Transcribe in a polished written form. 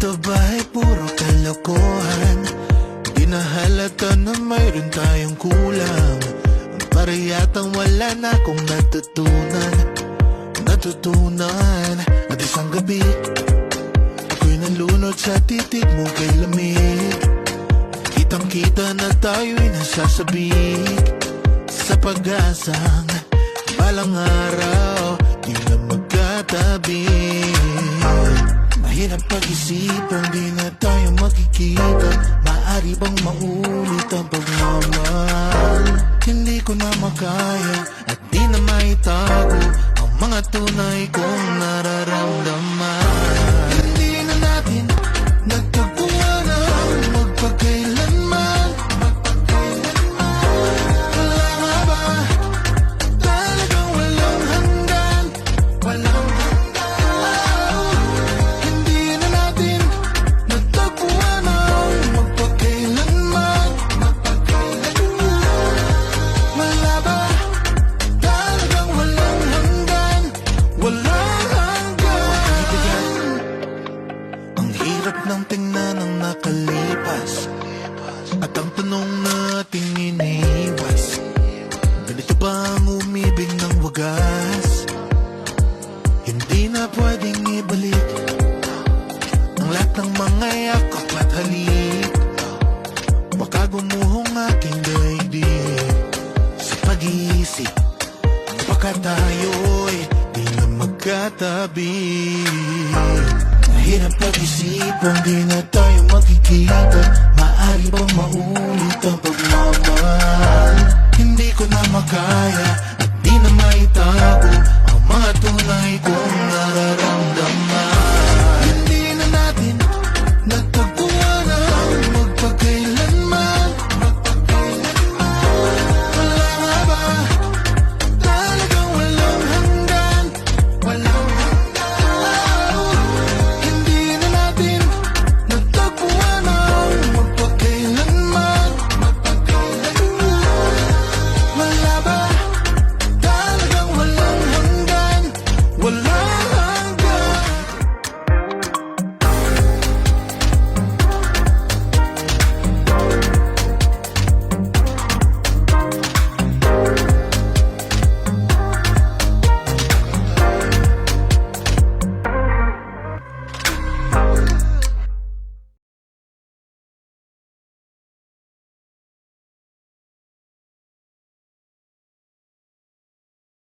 Ito ba ay puro kalokohan? Di na halata na mayroon tayong kulang. Para yatang wala na akong natutunan at isang gabi ako'y nalunod sa titig mo kay lamig. Kitang kita na tayo'y nasasabik sa pag-asang balang araw di na magkatabi. Mahirap pag-isipan, di na tayo magkikita. Maaari bang maulit ang pagmamahal? Hindi ko na makaya at di na maitago ang mga tunay kong nararamdaman. Hindi na natin nagtagpuan ang magpagkailanman. Wala nga ba talagang walang hanggan? Walang hanggan. Hindi na natin nagtagpuan ang magpagkailanman. Wala ba talagang walang hanggan? Walang hanggan. Ang hirap ng tingnan ang nakalipas at ang tanong nating iniwas. Ganito ba ang umibig ng wagas? Hindi na pwedeng ibalik ang lahat ng mga yakap at halik. Baka gumuhong aking daigdig sa pag-iisip. Baka tayo'y di na magkatabi. Mahirap pag-isipan, di na tayo magkikita. Maaari bang maulit ang pagmamahal? Hindi ko na makaya at di na maitago ang mga tunay kong